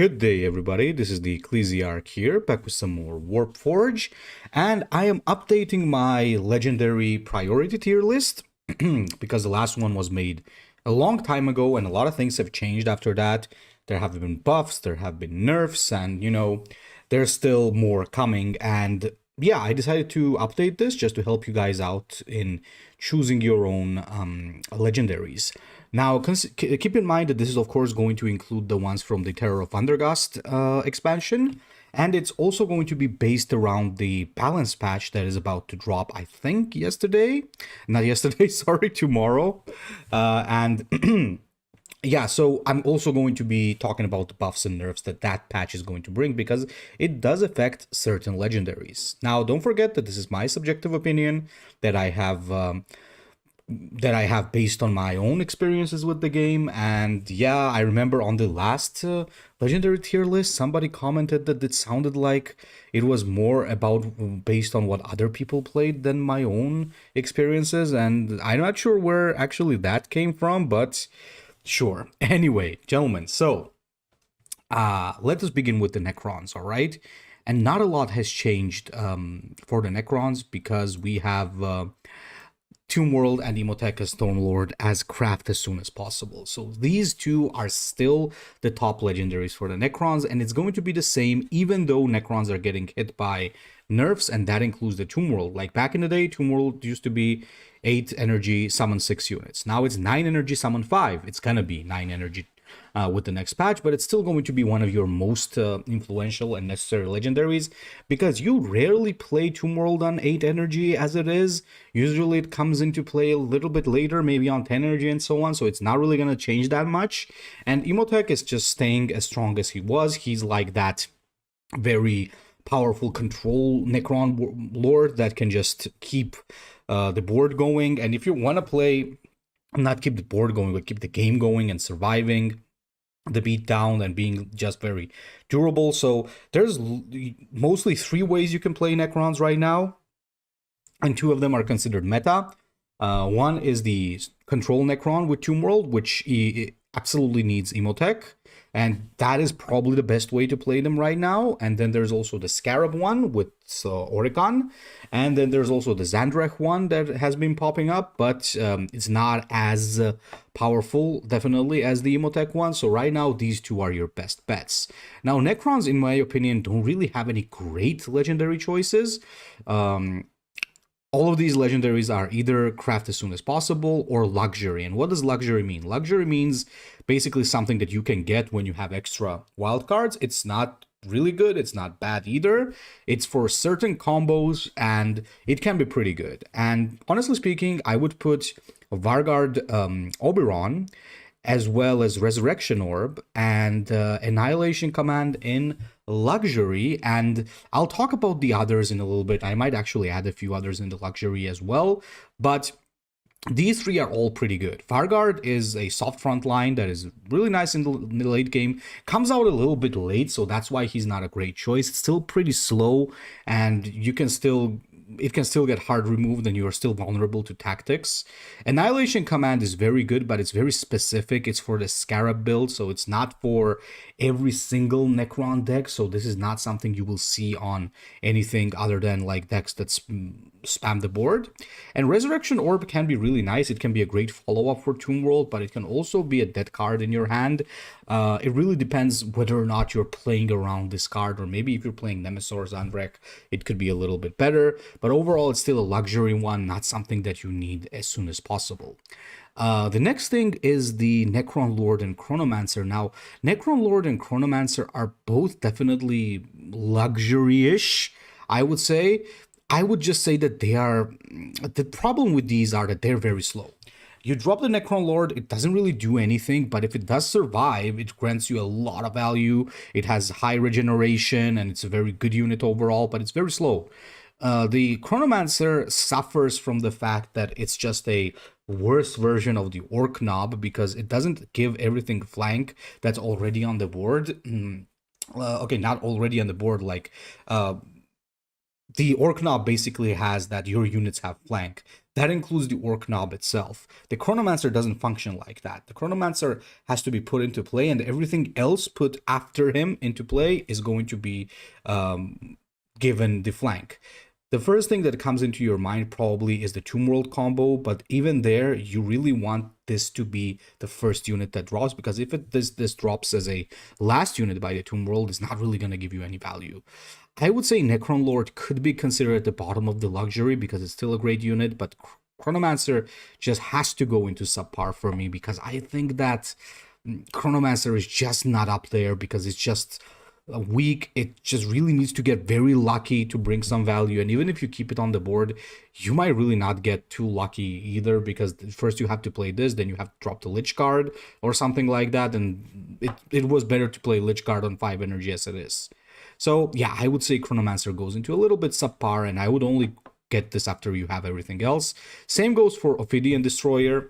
Good day, everybody. This is the Ecclesiarch here, back with some more Warpforge, and I am updating my legendary priority tier list because the last one was made a long time ago, and a lot of things have changed after that. There have been buffs, there have been nerfs, and there's still more coming. And yeah, I decided to update this just to help you guys out in choosing your own legendaries. Now, keep in mind that this is, of course, going to include the ones from the Terror of Undergust expansion, and it's also going to be based around the balance patch that is about to drop, I think, yesterday. Not yesterday, sorry, tomorrow. And yeah, so I'm also going to be talking about the buffs and nerfs that patch is going to bring, because it does affect certain legendaries. Now, don't forget that this is my subjective opinion that I have based on my own experiences with the game. And yeah, I remember on the last legendary tier list, somebody commented that it sounded like it was more about based on what other people played than my own experiences. And I'm not sure where actually that came from, but sure. Anyway, gentlemen, so let us begin with the Necrons, all right? And not a lot has changed for the Necrons, because we have Tomb World and Imhotep as Stormlord as craft as soon as possible. So these two are still the top legendaries for the Necrons, and it's going to be the same even though Necrons are getting hit by nerfs, and that includes the Tomb World. Like back in the day, Tomb World used to be 8 energy, summon 6 units. Now it's 9 energy, summon 5. It's gonna be 9 energy with the next patch, but it's still going to be one of your most influential and necessary legendaries, because you rarely play Tomb World on 8 energy as it is. Usually it comes into play a little bit later, maybe on 10 energy and so on, so it's not really going to change that much. And Imhotep is just staying as strong as he was. He's like that very powerful control Necron lord that can just keep the board going. And if you want to play, not keep the board going, but keep the game going and surviving the beatdown and being just very durable. So there's mostly 3 ways you can play Necrons right now, and 2 of them are considered meta. One is the control Necron with Tomb World, which absolutely needs Imhotep, and that is probably the best way to play them right now. And then there's also the Scarab one with Oricon, and then there's also the Zandrech one that has been popping up, but it's not as powerful, definitely, as the Imhotep one. So right now, these 2 are your best bets. Now, Necrons, in my opinion, don't really have any great legendary choices. All of these legendaries are either craft as soon as possible or luxury. And what does luxury mean? Luxury means basically something that you can get when you have extra wildcards. It's not really good, it's not bad either. It's for certain combos, and it can be pretty good. And honestly speaking, I would put Vargard Oberon, as well as Resurrection Orb and Annihilation Command in luxury, and I'll talk about the others in a little bit. I might actually add a few others in the luxury as well, but these 3 are all pretty good. Vargard is a soft front line that is really nice in the late game. Comes out a little bit late, so that's why he's not a great choice. It's still pretty slow, and it can still get hard removed, and you are still vulnerable to tactics. Annihilation Command is very good, but it's very specific. It's for the Scarab build, so it's not for every single Necron deck. So this is not something you will see on anything other than like decks that spam the board. And Resurrection Orb can be really nice. It can be a great follow-up for Tomb World, but it can also be a dead card in your hand. It really depends whether or not you're playing around this card, or maybe if you're playing Nemesis or Zandrech, it could be a little bit better. But overall, it's still a luxury one, not something that you need as soon as possible. The next thing is the Necron Lord and Chronomancer. Now, Necron Lord and Chronomancer are both definitely luxury-ish, I would say. I would just say that they are... The problem with these are that they're very slow. You drop the Necron Lord, it doesn't really do anything, but if it does survive, it grants you a lot of value. It has high regeneration, and it's a very good unit overall, but it's very slow. The Chronomancer suffers from the fact that it's just a worse version of the Orc Knob, because it doesn't give everything flank that's already on the board. Okay, not already on the board, like the orc knob basically has that your units have flank. That includes the orc knob itself. The chronomancer doesn't function like that. The chronomancer has to be put into play, and everything else put after him into play is going to be given the flank. The first thing that comes into your mind probably is the Tomb World combo, but even there, you really want this to be the first unit that draws, because if this drops as a last unit by the Tomb World, it's not really going to give you any value. I would say Necron Lord could be considered at the bottom of the luxury because it's still a great unit, but Chronomancer just has to go into subpar for me because I think that Chronomancer is just not up there because it's just weak. It just really needs to get very lucky to bring some value, and even if you keep it on the board, you might really not get too lucky either, because first you have to play this, then you have to drop the Lich card or something like that, and it was better to play Lich card on 5 energy as it is. So yeah, I would say Chronomancer goes into a little bit subpar, and I would only get this after you have everything else. Same goes for Ophidian Destroyer.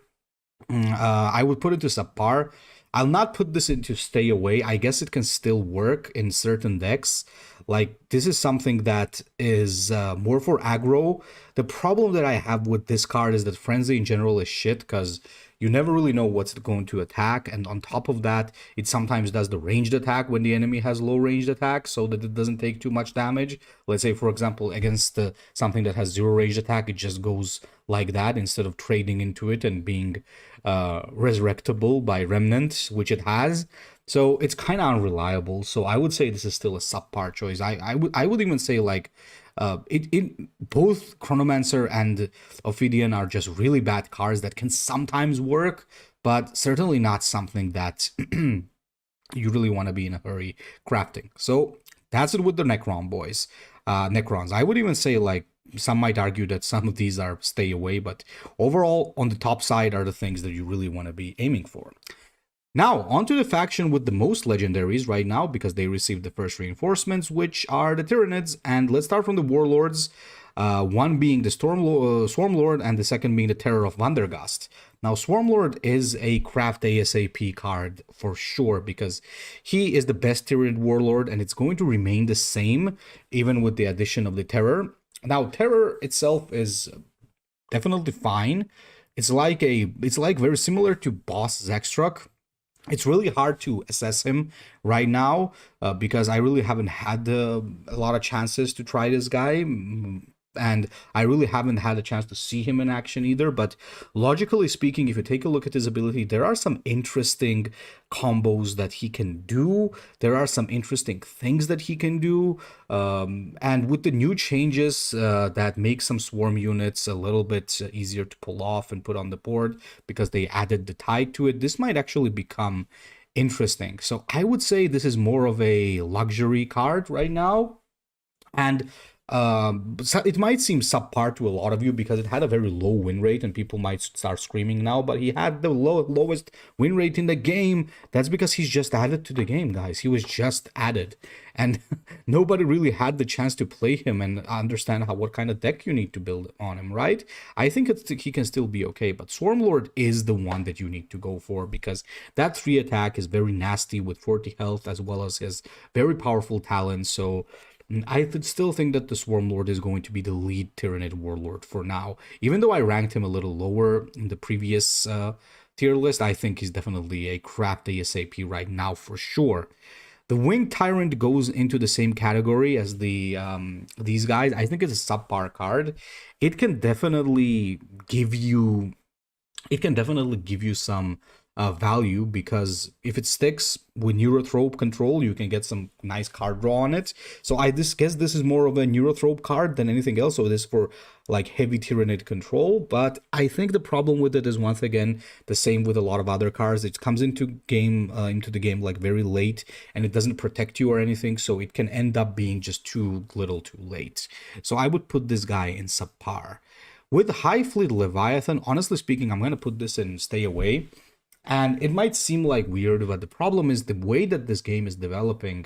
I would put it to subpar. I'll not put this into stay away. I guess it can still work in certain decks. Like, this is something that is more for aggro. The problem that I have with this card is that Frenzy in general is shit, because you never really know what's going to attack, and on top of that, it sometimes does the ranged attack when the enemy has low ranged attack, so that it doesn't take too much damage. Let's say, for example, against something that has 0 ranged attack, it just goes like that instead of trading into it and being resurrectable by Remnant, which it has. So it's kind of unreliable. So I would say this is still a subpar choice. I would even say, like, both Chronomancer and Ophidian are just really bad cards that can sometimes work, but certainly not something that you really want to be in a hurry crafting. So that's it with the Necron boys. Necrons. I would even say, like, some might argue that some of these are stay away, but overall on the top side are the things that you really want to be aiming for. Now, onto the faction with the most legendaries right now, because they received the first reinforcements, which are the Tyranids. And let's start from the Warlords, one being the Swarmlord, and the second being the Terror of Vandergast. Now, Swarmlord is a craft ASAP card for sure, because he is the best Tyranid Warlord, and it's going to remain the same, even with the addition of the Terror. Now, Terror itself is definitely fine. It's like very similar to Boss Zexstruck. It's really hard to assess him right now because I really haven't had a lot of chances to try this guy. And I really haven't had a chance to see him in action either. But logically speaking, if you take a look at his ability, there are some interesting combos that he can do. There are some interesting things that he can do. And with the new changes that make some swarm units a little bit easier to pull off and put on the board because they added the tide to it, this might actually become interesting. So I would say this is more of a luxury card right now. And it might seem subpar to a lot of you because it had a very low win rate, and people might start screaming now, but he had the lowest win rate in the game. That's because he's just added to the game, guys. He was just added, and nobody really had the chance to play him and understand what kind of deck you need to build on him, right? I think he can still be okay, but Swarmlord is the one that you need to go for because that 3 attack is very nasty with 40 health as well as his very powerful talent. So I still think that the Swarmlord is going to be the lead Tyranid Warlord for now. Even though I ranked him a little lower in the previous tier list, I think he's definitely a craft ASAP right now for sure. The Winged Tyrant goes into the same category as these guys. I think it's a subpar card. It can definitely give you some value, because if it sticks with Neurotrope control, you can get some nice card draw on it. So I guess this is more of a Neurotrope card than anything else. So this is for like heavy Tyranid control. But I think the problem with it is, once again, the same with a lot of other cards. It comes into the game like very late, and it doesn't protect you or anything. So it can end up being just too little too late. So I would put this guy in subpar. With High Fleet Leviathan, honestly speaking, I'm going to put this in stay away. And it might seem like weird, but the problem is the way that this game is developing.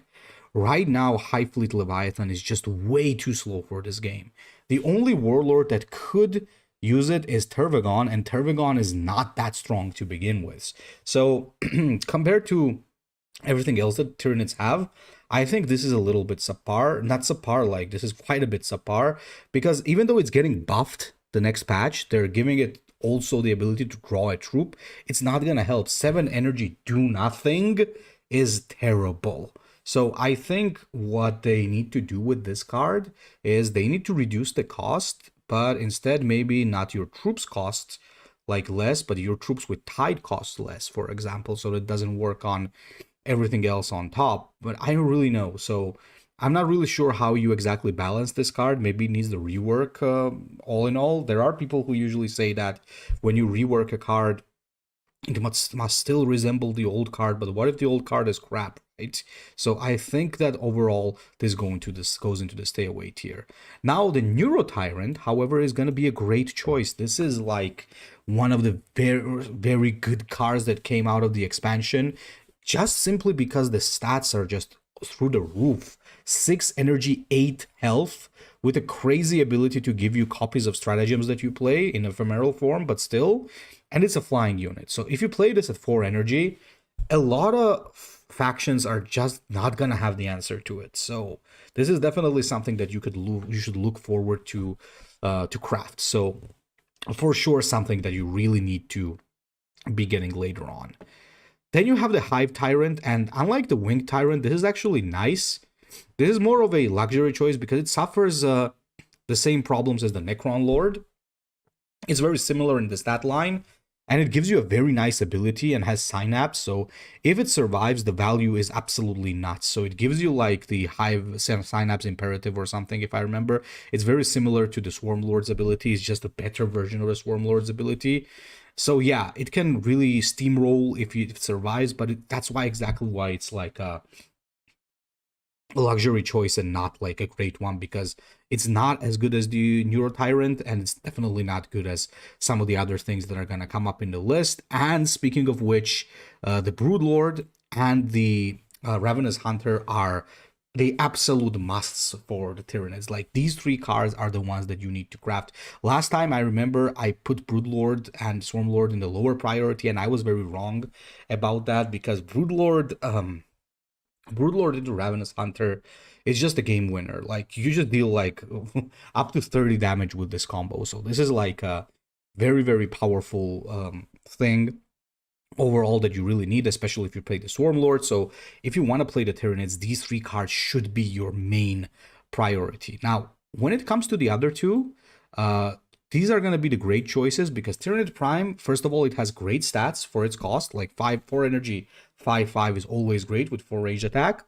Right now, High Fleet Leviathan is just way too slow for this game. The only warlord that could use it is Tervagon, and Tervagon is not that strong to begin with. So compared to everything else that Tyranids have, I think this is a little bit subpar. Not subpar, like this is quite a bit subpar, because even though it's getting buffed the next patch, they're giving it also the ability to draw a troop. It's not gonna help. 7 energy do nothing is terrible. So I think what they need to do with this card is they need to reduce the cost, but instead maybe not your troops cost like less, but your troops with tide cost less, for example, so that it doesn't work on everything else on top. But I don't really know. So I'm not really sure how you exactly balance this card. Maybe it needs the rework. All in all, there are people who usually say that when you rework a card, it must still resemble the old card, but what if the old card is crap, right? So I think that overall this goes into the stay away tier. Now the Neuro Tyrant, however, is going to be a great choice. This is like one of the very good cards that came out of the expansion, just simply because the stats are just through the roof. 6 energy, 8 health, with a crazy ability to give you copies of stratagems that you play in ephemeral form, but still, and it's a flying unit. So if you play this at 4 energy, a lot of factions are just not gonna have the answer to it. So this is definitely something that you should look forward to craft. So for sure, something that you really need to be getting later on. Then you have the Hive Tyrant, and unlike the Winged Tyrant, this is actually nice. This is more of a luxury choice because it suffers the same problems as the Necron Lord. It's very similar in the stat line, and it gives you a very nice ability and has Synapse, so if it survives, the value is absolutely nuts. So it gives you like the Hive Synapse Imperative or something, if I remember. It's very similar to the Swarm Lord's ability, it's just a better version of the Swarm Lord's ability. So yeah, it can really steamroll if it survives, but that's exactly why it's like a luxury choice and not like a great one, because it's not as good as the Neuro Tyrant, and it's definitely not good as some of the other things that are going to come up in the list. And speaking of which, the Broodlord and the Ravenous Hunter are the absolute musts for the Tyranids. Like, these 3 cards are the ones that you need to craft. Last time I remember I put Broodlord and Swarmlord in the lower priority, and I was very wrong about that, because Broodlord into Ravenous Hunter is just a game winner. Like, you just deal like up to 30 damage with this combo. So this is like a very, very powerful thing overall that you really need, especially if you play the Swarm Lord. So if you want to play the Tyranids, these 3 cards should be your main priority. Now, when it comes to the other 2, these are going to be the great choices, because Tyranid Prime, first of all, it has great stats for its cost, like 4 energy, 5/5 is always great with 4 range attack.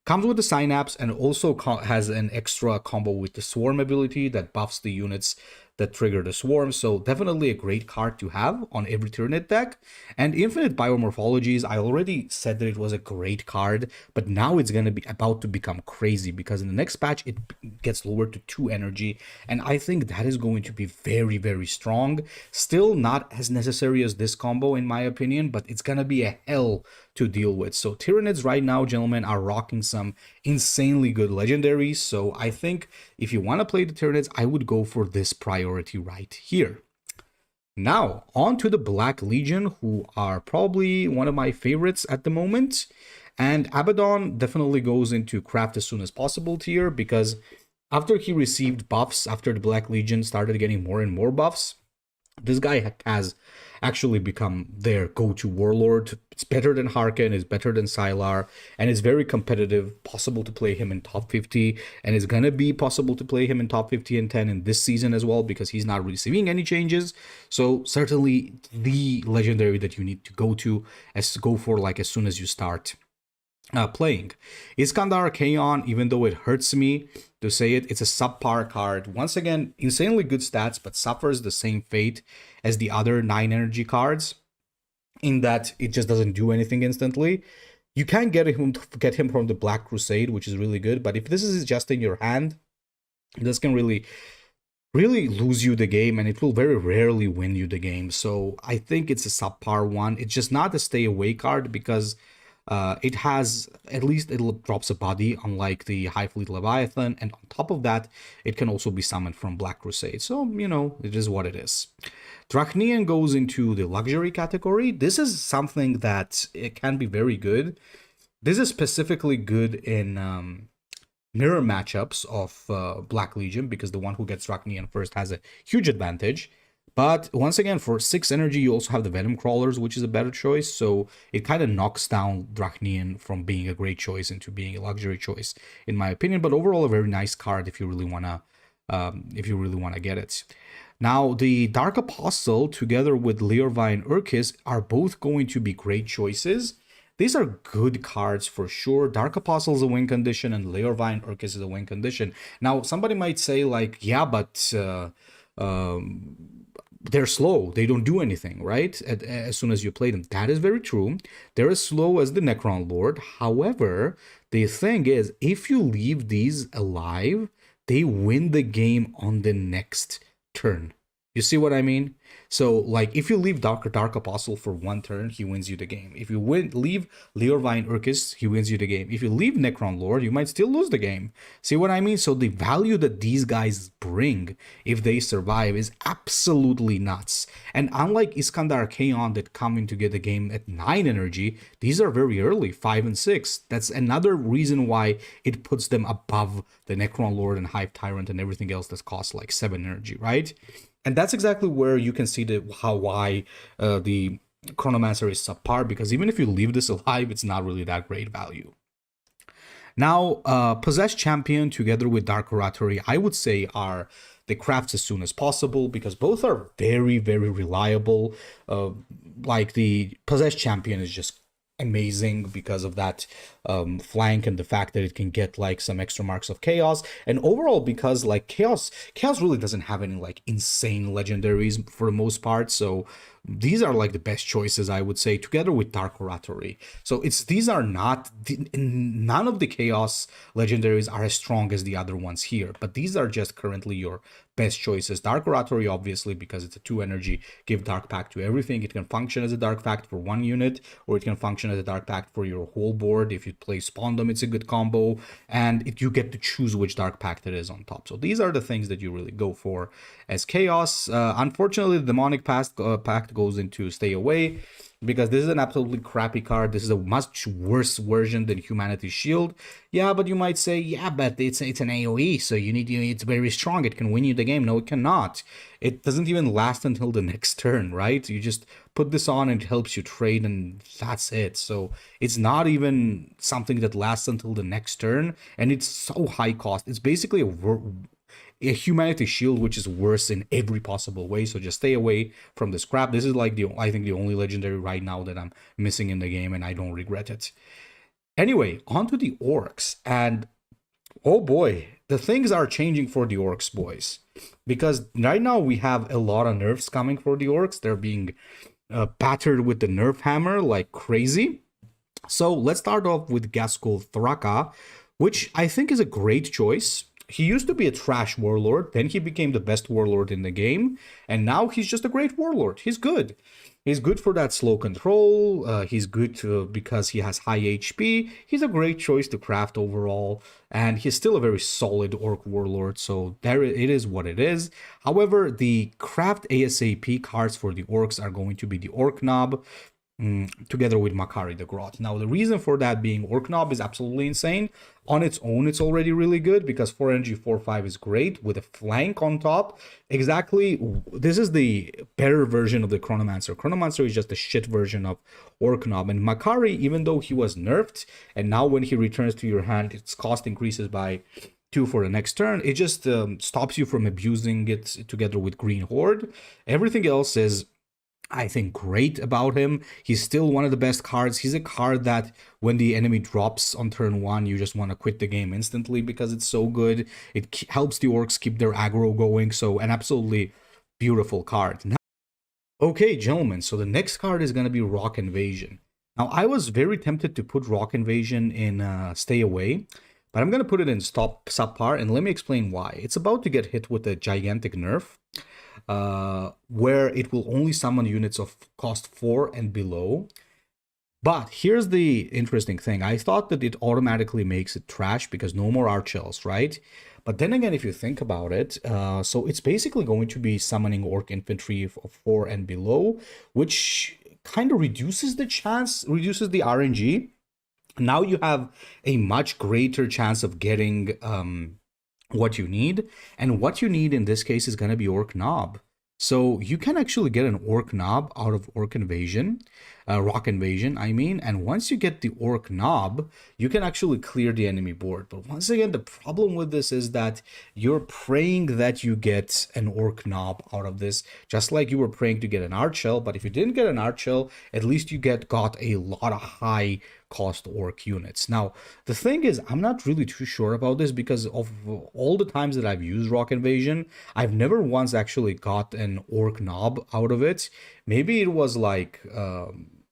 Comes with the Synapse, and also has an extra combo with the Swarm ability that buffs the units that trigger the Swarm. So definitely a great card to have on every Tyranid deck. And Infinite Biomorphologies, I already said that it was a great card, but now it's going to be about to become crazy, because in the next patch it gets lowered to 2 energy, and I think that is going to be very, very strong. Still not as necessary as this combo in my opinion, but it's going to be a hell to deal with. So Tyranids right now, gentlemen, are rocking some insanely good legendaries. So I think if you want to play the Tyranids, I would go for this priority right here. Now, on to the Black Legion, who are probably one of my favorites at the moment. And Abaddon definitely goes into craft as soon as possible tier, because after he received buffs, after the Black Legion started getting more and more buffs, this guy has actually become their go-to warlord. It's better than Harken, it's better than Sylar, and it's very competitive. Possible to play him in top 50, and it's gonna be possible to play him in top 50 and 10 in this season as well, because he's not receiving any changes. So certainly the legendary that you need to go for like as soon as you start playing. Iskandar Kaon, even though it hurts me to say it, it's a subpar card. Once again, insanely good stats, but suffers the same fate as the other 9 energy cards, in that it just doesn't do anything instantly. You can get him from the Black Crusade, which is really good, but if this is just in your hand, this can really lose you the game, and it will very rarely win you the game. So I think it's a subpar one. It's just not a stay away card, because it has, at least it drops a body, unlike the High Fleet Leviathan, and on top of that, it can also be summoned from Black Crusade. So, you know, it is what it is. Drachnian goes into the luxury category. This is something that it can be very good, This is specifically good in mirror matchups of Black Legion, because the one who gets Draconian first has a huge advantage. But once again, for 6 energy, you also have the Venom Crawlers, which is a better choice. So it kind of knocks down Draconian from being a great choice into being a luxury choice, in my opinion. But overall, a very nice card if you really wanna get it. Now, the Dark Apostle together with Leorvine Urkis are both going to be great choices. These are good cards for sure. Dark Apostle is a win condition and Leorvine Urkis is a win condition. Now, somebody might say like, yeah, but they're slow. They don't do anything, right? As soon as you play them. That is very true. They're as slow as the Necron Lord. However, the thing is, if you leave these alive, they win the game on the next turn. You see what I mean? So, like, if you leave Dark Apostle for 1 turn, he wins you the game. If you leave Leorvine Urkis, he wins you the game. If you leave Necron Lord, you might still lose the game. See what I mean? So the value that these guys bring, if they survive, is absolutely nuts. And unlike Iskandar Kaon that come in to get the game at 9 energy, these are very early, 5 and 6. That's another reason why it puts them above the Necron Lord and Hive Tyrant and everything else that costs like 7 energy, right? And that's exactly where you can see why the Chronomancer is subpar, because even if you leave this alive, it's not really that great value. Now, Possessed Champion together with Dark Oratory, I would say are the crafts as soon as possible, because both are very, very reliable. Like the Possessed Champion is just amazing because of that flank and the fact that it can get like some extra marks of chaos, and overall because like chaos really doesn't have any like insane legendaries for the most part, so these are like the best choices, I would say, together with Dark Oratory. So these are not, none of the chaos legendaries are as strong as the other ones here, but these are just currently your best choices. Dark Oratory, obviously, because it's a 2 energy, give Dark Pact to everything. It can function as a Dark Pact for 1 unit, or it can function as a Dark Pact for your whole board. If you play Spawndom, it's a good combo, and you get to choose which Dark Pact it is on top. So these are the things that you really go for as chaos. Unfortunately, the Demonic Pact goes into Stay Away, because this is an absolutely crappy card. This is a much worse version than Humanity's Shield. Yeah, but you might say, yeah, but it's an AoE, so it's very strong. It can win you the game. No, it cannot. It doesn't even last until the next turn, right? You just put this on and it helps you trade, and that's it. So it's not even something that lasts until the next turn, and it's so high cost. It's basically a Humanity Shield, which is worse in every possible way. So just stay away from this crap. This is like I think the only legendary right now that I'm missing in the game, and I don't regret it. Anyway, on to the orcs, and oh boy, the things are changing for the orcs, boys, because right now we have a lot of nerfs coming for the orcs. They're being battered with the nerf hammer like crazy. So let's start off with Gaskell Thraka, which I think is a great choice. He used to be a trash warlord, then he became the best warlord in the game, and now he's just a great warlord. He's good. He's good for that slow control. He's good because he has high HP. He's a great choice to craft overall, and he's still a very solid orc warlord, so there it is what it is. However, the craft ASAP cards for the orcs are going to be the Orc Knob, together with Makari the Grot. Now, the reason for that being Orc Knob is absolutely insane. On its own, it's already really good because 4 energy 4/5 is great with a flank on top. Exactly, this is the better version of the Chronomancer. Chronomancer is just a shit version of Orc Knob. And Makari, even though he was nerfed, and now when he returns to your hand, its cost increases by 2 for the next turn. It just stops you from abusing it together with Green Horde. Everything else is, I think, great about him. He's still one of the best cards. He's a card that when the enemy drops on turn 1, you just want to quit the game instantly because it's so good. It helps the orcs keep their aggro going. So an absolutely beautiful card. Now, okay, gentlemen, so the next card is going to be Rock Invasion. Now, I was very tempted to put Rock Invasion in Stay Away, but I'm going to put it in subpar, and let me explain why. It's about to get hit with a gigantic nerf, where it will only summon units of cost 4 and below. But here's the interesting thing. I thought that it automatically makes it trash because no more Archels, right? But then again, if you think about it, so it's basically going to be summoning Orc Infantry of 4 and below, which kind of reduces the chance, reduces the RNG Now you have a much greater chance of getting what you need. And what you need in this case is going to be Orc Knob. So you can actually get an Orc Knob out of Orc Invasion, Rock Invasion, I mean. And once you get the Orc Knob, you can actually clear the enemy board. But once again, the problem with this is that you're praying that you get an Orc Knob out of this, just like you were praying to get an Arch Shell. But if you didn't get an Arch Shell, at least you got a lot of high cost orc units. Now, the thing is, I'm not really too sure about this because of all the times that I've used Rock Invasion, I've never once actually got an orc knob out of it. Maybe it was like,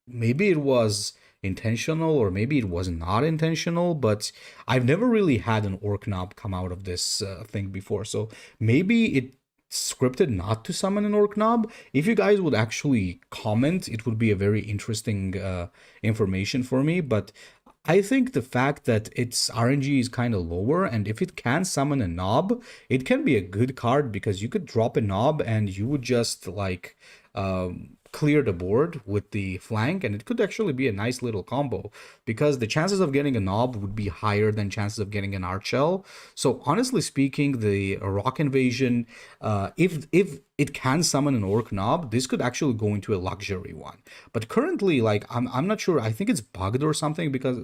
maybe it was intentional or maybe it was not intentional, but I've never really had an orc knob come out of this thing before. So maybe it scripted not to summon an orc knob. If you guys would actually comment, it would be a very interesting information for me. But I think the fact that its RNG is kind of lower, and if it can summon a knob, it can be a good card because you could drop a knob and you would just like clear the board with the flank, and it could actually be a nice little combo because the chances of getting a knob would be higher than chances of getting an arch shell. So honestly speaking, the rock invasion, if it can summon an orc knob, this could actually go into a luxury one. But currently, like I'm not sure. I think it's bugged or something because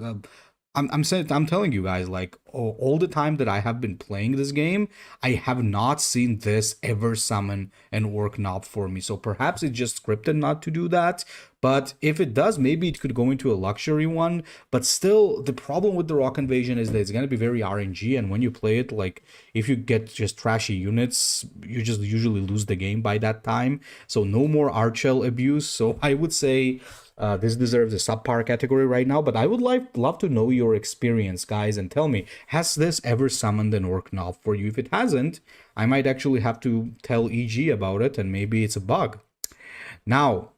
I'm telling you guys, like all the time that I have been playing this game, I have not seen this ever summon an orc knob for me. So perhaps it's just scripted not to do that. But if it does, maybe it could go into a luxury one. But still, the problem with the Rock Invasion is that it's going to be very RNG. And when you play it, like if you get just trashy units, you just usually lose the game by that time. So no more Archel abuse. So I would say this deserves a subpar category right now, but I would love to know your experience, guys, and tell me, has this ever summoned an orc knob for you? If it hasn't, I might actually have to tell EG about it, and maybe it's a bug. Now,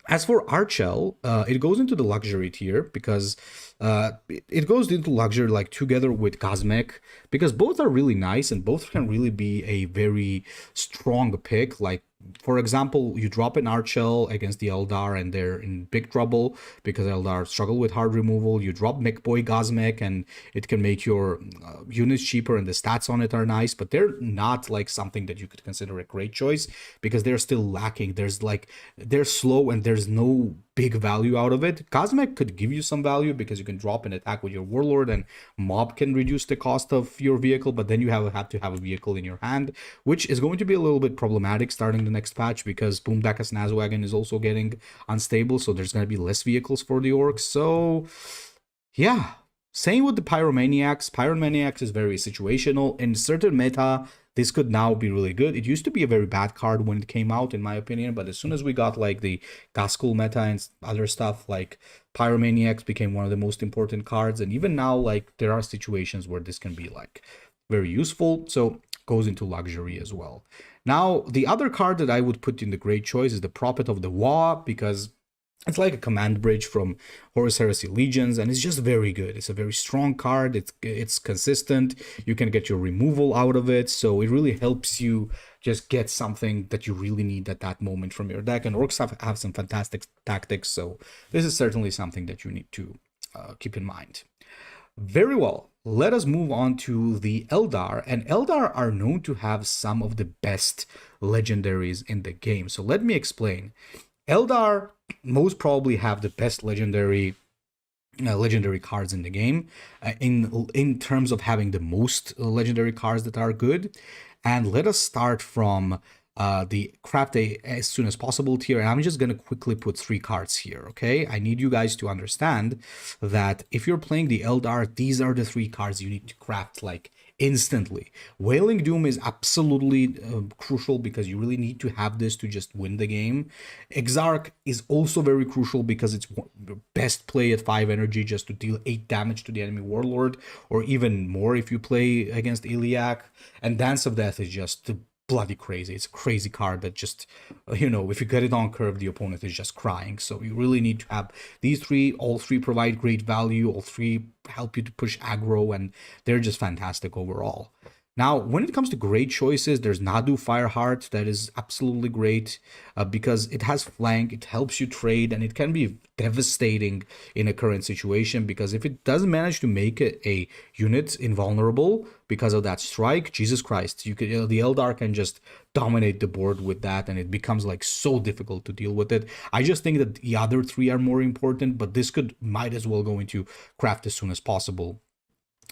as for Archel, it goes into the luxury tier because it goes into luxury like together with Cosmic because both are really nice and both can really be a very strong pick. Like, for example, you drop an Archel against the Eldar and they're in big trouble because Eldar struggle with hard removal. You drop Mechboy Gosmek and it can make your units cheaper and the stats on it are nice, but they're not like something that you could consider a great choice because they're still lacking. They're slow and there's no big value out of it. Cosmic could give you some value because you can drop an attack with your Warlord and Mob can reduce the cost of your vehicle, but then you have to have a vehicle in your hand, which is going to be a little bit problematic starting the next patch because Boomdakas Nazwagon is also getting unstable, so there's going to be less vehicles for the orcs. So yeah, same with the Pyromaniacs. Pyromaniacs is very situational. In certain meta, this could now be really good. It used to be a very bad card when it came out, in my opinion, but as soon as we got like the Gaskell meta and other stuff, like Pyromaniacs became one of the most important cards, and even now, like, there are situations where this can be like very useful, so goes into luxury as well. Now, the other card that I would put in the great choice is the Prophet of the Wa, because it's like a command bridge from Horus Heresy Legions, and it's just very good. It's a very strong card. It's consistent. You can get your removal out of it, so it really helps you just get something that you really need at that moment from your deck. And orcs have some fantastic tactics, so this is certainly something that you need to keep in mind. Very well. Let us move on to the Eldar, and Eldar are known to have some of the best legendaries in the game. So let me explain. Eldar most probably have the best legendary cards in the game in terms of having the most legendary cards that are good. And let us start from the craft as soon as possible tier, and I'm just going to quickly put 3 cards here, okay? I need you guys to understand that if you're playing the Eldar, these are the 3 cards you need to craft like instantly. Wailing Doom is absolutely crucial because you really need to have this to just win the game. Exarch is also very crucial because it's best play at 5 energy just to deal 8 damage to the enemy Warlord, or even more if you play against Iliac. And Dance of Death is just bloody crazy. It's a crazy card that just, you know, if you get it on curve, the opponent is just crying. So you really need to have these 3. All 3 provide great value. All 3 help you to push aggro, and they're just fantastic overall. Now, when it comes to great choices, there's Nadu Fireheart. That is absolutely great because it has flank, it helps you trade, and it can be devastating in a current situation because if it doesn't manage to make a unit invulnerable because of that strike, Jesus Christ, you could the Eldar can just dominate the board with that, and it becomes like so difficult to deal with it. I just think that the other three are more important, but this might as well go into craft as soon as possible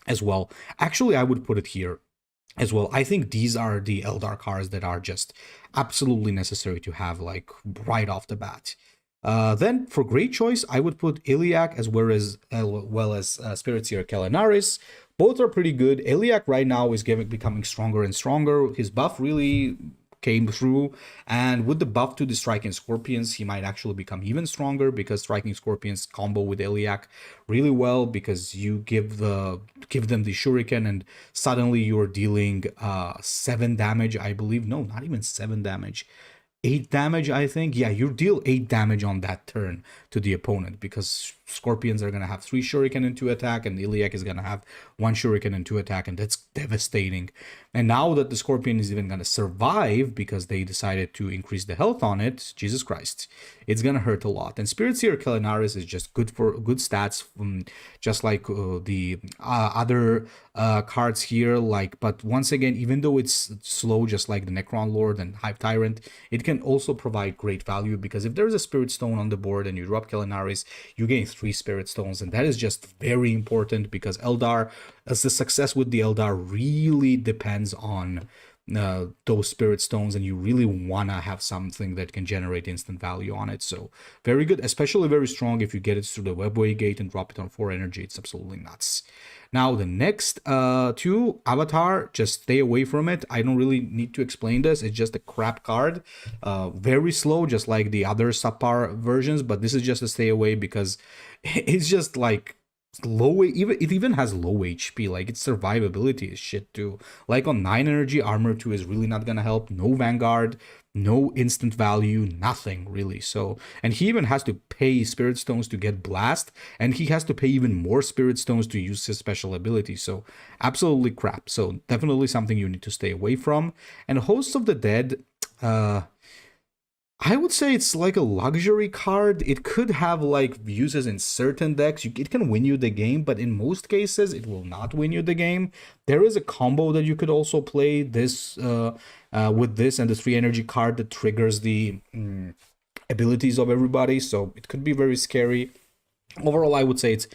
as well. Actually, I would put it here as well. I think these are the Eldar cards that are just absolutely necessary to have like right off the bat. Then for great choice, I would put Iliac as well as Spirit Seer Kalinaris. Both are pretty good. Iliac right now is becoming stronger and stronger. His buff really came through, and with the buff to the Striking Scorpions, he might actually become even stronger because Striking Scorpions combo with Iliac really well because you give them the Shuriken and suddenly you're dealing 7 damage, I believe. No, not even 7 damage. 8 damage, I think. Yeah, you deal 8 damage on that turn to the opponent because Scorpions are going to have 3 Shuriken and 2 attack, and Iliac is going to have 1 Shuriken and 2 attack, and that's devastating. And now that the Scorpion is even going to survive because they decided to increase the health on it, Jesus Christ, it's going to hurt a lot. And Spirit Seer Kalinaris is just good for good stats, just like the other cards here. But once again, even though it's slow, just like the Necron Lord and Hive Tyrant, it can also provide great value because if there's a Spirit Stone on the board and you drop Kalinaris, you gain 3 Spirit Stones, and that is just very important because Eldar, as the success with the Eldar really depends on those Spirit Stones, and you really want to have something that can generate instant value on it. So very good, especially very strong if you get it through the Webway Gate and drop it on 4 energy. It's absolutely nuts. Now the next 2, Avatar, just stay away from it. I don't really need to explain this. It's just a crap card. Very slow, just like the other subpar versions, but this is just a stay away because it's just like low, it even has low HP. Like its survivability is shit too. Like on 9 energy, armor 2 is really not gonna help. No Vanguard, no instant value, nothing really. So, and he even has to pay Spirit Stones to get Blast, and he has to pay even more Spirit Stones to use his special ability. So absolutely crap. So definitely something you need to stay away from. And Hosts of the Dead, I would say it's like a luxury card. It could have like uses in certain decks. It can win you the game, but in most cases, it will not win you the game. There is a combo that you could also play this with this and the 3 energy card that triggers the abilities of everybody. So it could be very scary. Overall, I would say it's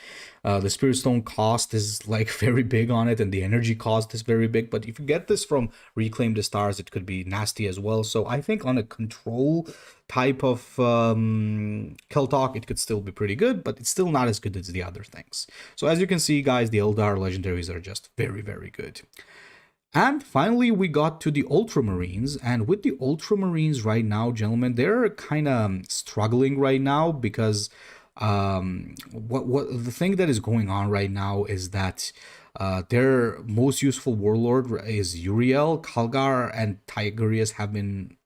the Spirit Stone cost is like very big on it, and the energy cost is very big. But if you get this from Reclaim the Stars, it could be nasty as well. So I think on a control type of Keltalk, it could still be pretty good, but it's still not as good as the other things. So as you can see, guys, the Eldar legendaries are just very, very good. And finally, we got to the Ultramarines. And with the Ultramarines right now, gentlemen, they're kind of struggling right now because what the thing that is going on right now is that their most useful warlord is Uriel. Kalgar and Tigurius have been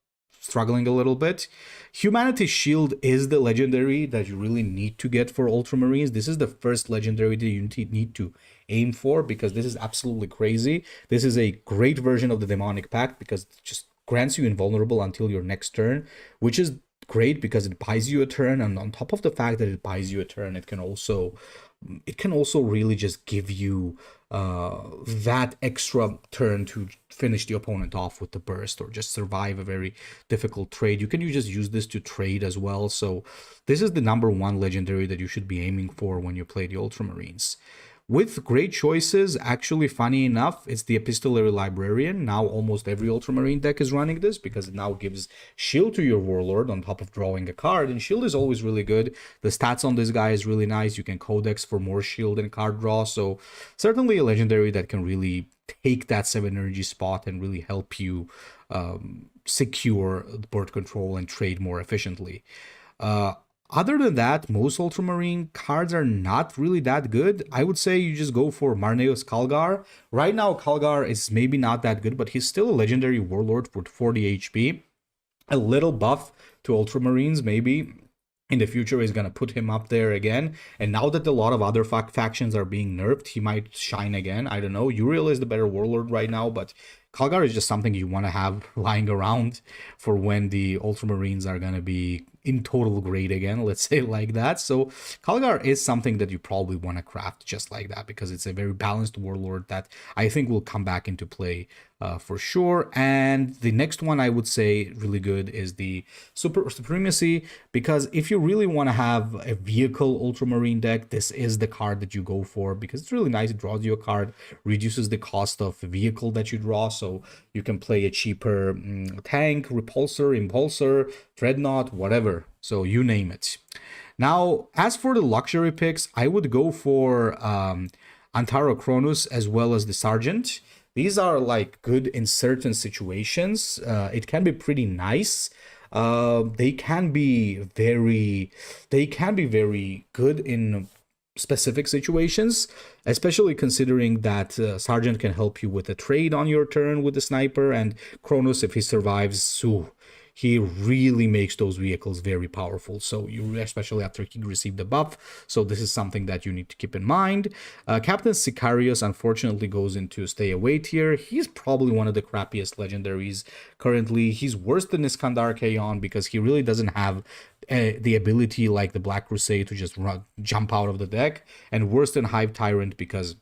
struggling a little bit. Humanity's Shield is the legendary that you really need to get for Ultramarines. This is the first legendary that you need to aim for because this is absolutely crazy. This is a great version of the Demonic Pact because it just grants you invulnerable until your next turn, which is great because it buys you a turn, and on top of the fact that it buys you a turn, it can also really just give you that extra turn to finish the opponent off with the burst or just survive a very difficult trade. You just use this to trade as well. So this is the #1 legendary that you should be aiming for when you play the Ultramarines. With great choices, actually, funny enough, it's the Epistolary Librarian. Now almost every Ultramarine deck is running this because it now gives shield to your Warlord on top of drawing a card, and shield is always really good. The stats on this guy is really nice. You can codex for more shield and card draw, so certainly a legendary that can really take that 7 energy spot and really help you secure board control and trade more efficiently. Other than that, most Ultramarine cards are not really that good. I would say you just go for Marneus Kalgar. Right now, Kalgar is maybe not that good, but he's still a legendary warlord for 40 HP. A little buff to Ultramarines, maybe. in the future is going to put him up there again. And now that a lot of other factions are being nerfed, he might shine again. I don't know. Uriel is the better warlord right now, but Khadgar is just something you want to have lying around for when the Ultramarines are going to be in total grade again, let's say like that. So Khadgar is something that you probably want to craft just like that, because it's a very balanced warlord that I think will come back into play for sure. And the next one I would say really good is the Supremacy, because if you really want to have a vehicle Ultramarine deck, this is the card that you go for, because it's really nice. It draws you a card, reduces the cost of the vehicle that you draw, so you can play a cheaper tank, repulsor, impulsor, dreadnought, whatever, so you name it. Now, as for the luxury picks, I would go for Antaro Cronus as well as the Sergeant. These are like good in certain situations. It can be pretty nice. They can be very good in specific situations, especially considering that Sergeant can help you with a trade on your turn with the sniper, and Cronus, if he survives, he really makes those vehicles very powerful. So you, especially after he received the buff, so this is something that you need to keep in mind. Captain Sicarius unfortunately goes into stay away tier. He's probably one of the crappiest legendaries currently. He's worse than Iskandar Kayon because he really doesn't have the ability like the Black Crusade to just jump out of the deck, and worse than Hive Tyrant because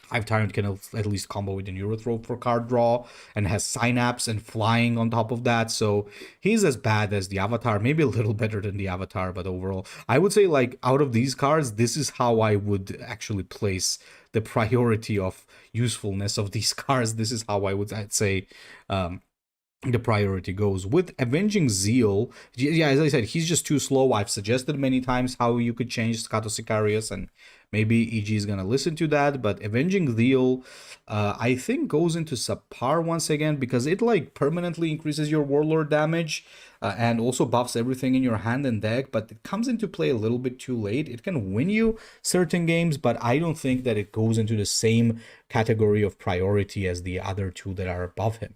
Hive Tyrant can at least combo with an Eurothrope for card draw and has Synapse and flying on top of that. So he's as bad as the Avatar, maybe a little better than the Avatar, but overall, I would say like out of these cards, this is how I would actually place the priority of usefulness of these cards. This is how I'd say the priority goes. With Avenging Zeal, yeah, as I said, he's just too slow. I've suggested many times how you could change Scato Sicarius, and maybe EG is gonna listen to that, but Avenging Zeal, I think goes into subpar once again, because it like permanently increases your warlord damage, and also buffs everything in your hand and deck, but it comes into play a little bit too late. It can win you certain games, but I don't think that it goes into the same category of priority as the other two that are above him.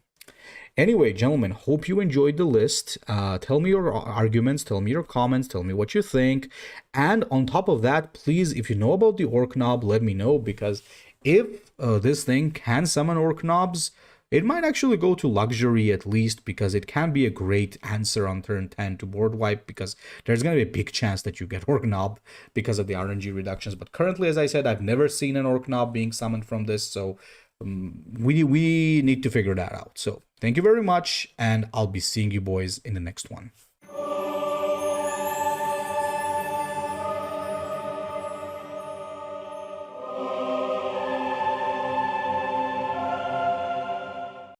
Anyway, gentlemen, hope you enjoyed the list. Tell me your arguments, tell me your comments, tell me what you think. And on top of that, please, if you know about the Orc Knob, let me know, because if this thing can summon Orc Knobs, it might actually go to luxury at least, because it can be a great answer on turn 10 to board wipe, because there's going to be a big chance that you get Orc Knob because of the RNG reductions. But currently, as I said, I've never seen an Orc Knob being summoned from this, so we need to figure that out. So thank you very much, and I'll be seeing you boys in the next one.